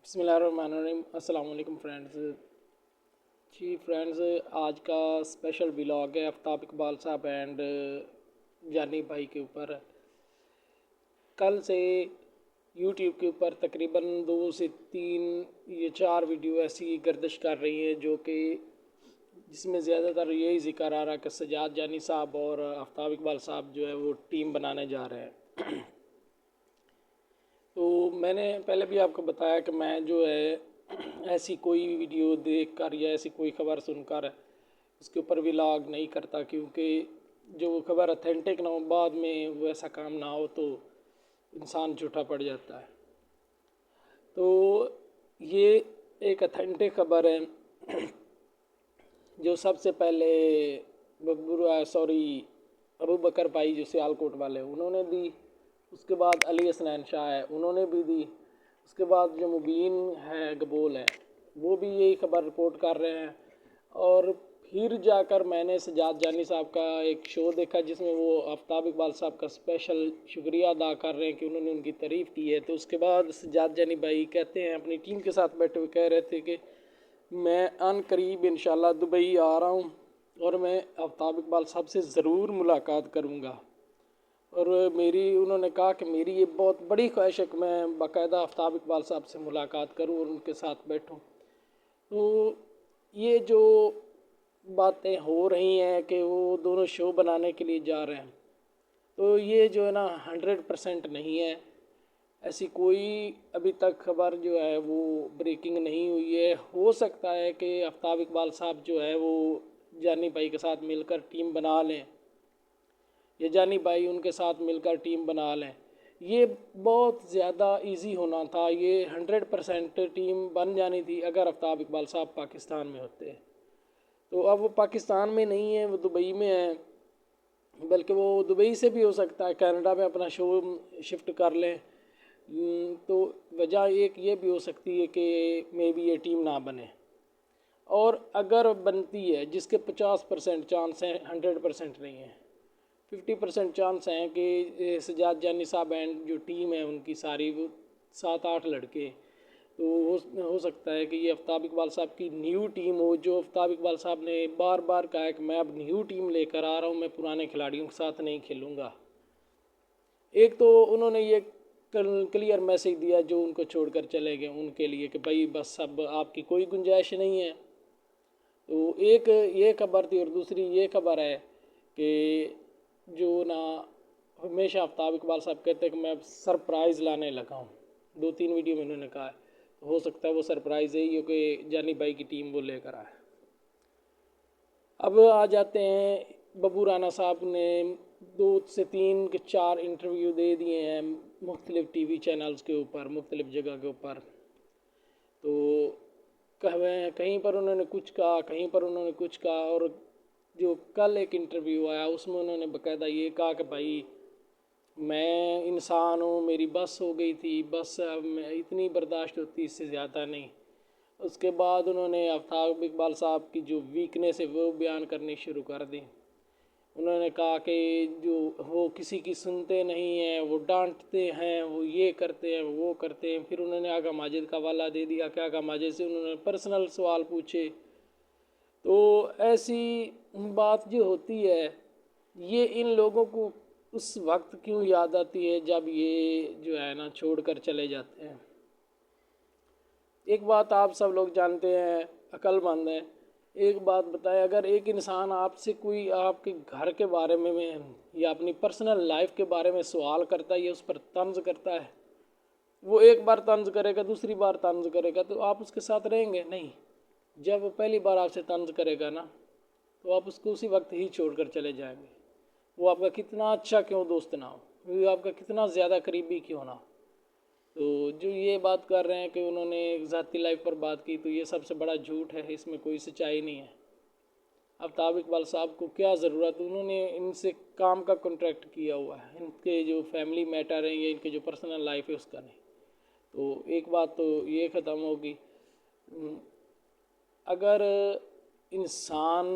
बिस्मिल्लाहिर्रहमानिर्रहीम। अस्सलाम वालेकुम फ्रेंड्स। जी फ्रेंड्स, आज का स्पेशल व्लॉग है आफ्ताब इकबाल साहब एंड जानी भाई के ऊपर। कल से यूट्यूब के ऊपर तकरीबन 2 से 3 या 4 वीडियो ऐसी गर्दिश कर रही है जो कि जिसमें ज़्यादातर यही जिक्र आ रहा है कि सजाद जानी साहब और आफ्ताब इकबाल साहब जो है वो टीम बनाने जा रहे हैं। तो मैंने पहले भी आपको बताया कि मैं जो है ऐसी कोई वीडियो देख कर या ऐसी कोई ख़बर सुनकर उसके ऊपर व्लॉग नहीं करता, क्योंकि जो वो खबर अथेंटिक ना हो, बाद में वो ऐसा काम ना हो तो इंसान झूठा पड़ जाता है। तो ये एक अथेंटिक खबर है जो सबसे पहले अबू बकर भाई जो सियालकोट वाले उन्होंने दी। उसके बाद अली हसनैन शाह है, उन्होंने भी दी। उसके बाद जो मुबीन है गबोल है, वो भी यही खबर रिपोर्ट कर रहे हैं। और फिर जाकर मैंने सजाद जानी साहब का एक शो देखा जिसमें वो आफ्ताब इकबाल साहब का स्पेशल शुक्रिया अदा कर रहे हैं कि उन्होंने उनकी तारीफ़ की है। तो उसके बाद सजाद जानी भाई कहते हैं, अपनी टीम के साथ बैठे हुए कह रहे थे कि मैं अन करीब इंशाल्लाह दुबई आ रहा हूँ और मैं आफ्ताब इकबाल साहब से ज़रूर मुलाकात करूँगा। और उन्होंने कहा कि मेरी ये बहुत बड़ी ख्वाहिश है कि मैं बाकायदा आफ्ताब इकबाल साहब से मुलाकात करूं और उनके साथ बैठूं। तो ये जो बातें हो रही हैं कि वो दोनों शो बनाने के लिए जा रहे हैं, तो ये जो है ना 100% नहीं है। ऐसी कोई अभी तक खबर जो है वो ब्रेकिंग नहीं हुई है। हो सकता है कि आफ्ताब इकबाल साहब जो है वो जानी भाई के साथ मिलकर टीम बना लें या जानी भाई उनके साथ मिलकर टीम बना लें। ये बहुत ज़्यादा इजी होना था, ये 100% टीम बन जानी थी अगर आफ्ताब इकबाल साहब पाकिस्तान में होते। तो अब वो पाकिस्तान में नहीं है, वो दुबई में है। बल्कि वो दुबई से भी हो सकता है कनाडा में अपना शो शिफ्ट कर लें। तो वजह एक ये भी हो सकती है कि मे बी ये टीम ना बने। और अगर बनती है, जिसके 50% चांस हैं, 100% नहीं है, 50% चांस हैं कि सजाद जानी साहब एंड जो टीम है उनकी सारी वो 7-8 लड़के, तो हो सकता है कि ये आफ्ताब इकबाल साहब की न्यू टीम हो। जो आफ्ताब इकबाल साहब ने बार बार कहा है कि मैं अब न्यू टीम लेकर आ रहा हूँ, मैं पुराने खिलाड़ियों के साथ नहीं खेलूँगा। एक तो उन्होंने ये क्लियर मैसेज दिया जो उनको छोड़कर चले गए उनके लिए कि भाई बस अब आपकी कोई गुंजाइश नहीं है। तो एक ये खबर थी। और दूसरी ये खबर है कि जो ना हमेशा आफ्ताब इकबाल साहब कहते हैं कि मैं अब सरप्राइज़ लाने लगा हूँ। 2-3 वीडियो में उन्होंने कहा है, तो हो सकता है वो सरप्राइज़ यही हो कि जानी भाई की टीम वो लेकर आए। अब आ जाते हैं, बब्बू राना साहब ने 2 से 3 के 4 इंटरव्यू दे दिए हैं मुख्तलिफ़ टीवी चैनल्स के ऊपर, मुख्तलिफ़ जगह के ऊपर। तो कहीं पर उन्होंने कुछ कहा, कहीं पर उन्होंने कुछ कहा। और जो कल एक इंटरव्यू आया उसमें उन्होंने बाकायदा ये कहा कि भाई मैं इंसान हूँ, मेरी बस हो गई थी, बस अब मैं इतनी बर्दाश्त होती, इससे ज़्यादा नहीं। उसके बाद उन्होंने आफ्ताब इकबाल साहब की जो वीकनेस है वो बयान करनी शुरू कर दी। उन्होंने कहा कि जो वो किसी की सुनते नहीं हैं, वो डांटते हैं, वो ये करते हैं, वो करते हैं। फिर उन्होंने आगा माजिद का हवाला दे दिया कि आगा माजिद से उन्होंने पर्सनल सवाल पूछे। तो ऐसी बात जो होती है, ये इन लोगों को उस वक्त क्यों याद आती है जब ये जो है ना छोड़ कर चले जाते हैं। एक बात आप सब लोग जानते हैं, अक्लमंद हैं। एक बात बताएं, अगर एक इंसान आपसे कोई आपके घर के बारे में या अपनी पर्सनल लाइफ के बारे में सवाल करता है या उस पर तंज करता है, वो एक बार तंज करेगा, दूसरी बार तंज करेगा, तो आप उसके साथ रहेंगे नहीं। जब वो पहली बार आपसे तंज करेगा ना, तो आप उसको उसी वक्त ही छोड़कर चले जाएंगे। वो आपका कितना अच्छा क्यों दोस्त ना हो, वो आपका कितना ज़्यादा करीबी क्यों ना हो। तो जो ये बात कर रहे हैं कि उन्होंने ज़ाती लाइफ पर बात की, तो ये सबसे बड़ा झूठ है, इसमें कोई सच्चाई नहीं है। आफ्ताब इकबाल साहब को क्या ज़रूरत, उन्होंने इनसे काम का कॉन्ट्रैक्ट किया हुआ है, इनके जो फैमिली मैटर हैं या इनके जो पर्सनल लाइफ है उसका नहीं। तो एक बात तो ये ख़त्म होगी। अगर इंसान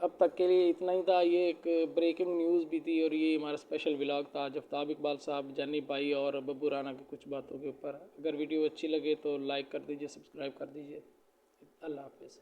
अब तक के लिए इतना ही था। ये एक ब्रेकिंग न्यूज़ भी थी और ये हमारा स्पेशल व्लॉग था जफ्ताब इकबाल साहब, जानी भाई और बब्बू राना की कुछ बातों के ऊपर। अगर वीडियो अच्छी लगे तो लाइक कर दीजिए, सब्सक्राइब कर दीजिए। अल्लाह हाफिज़।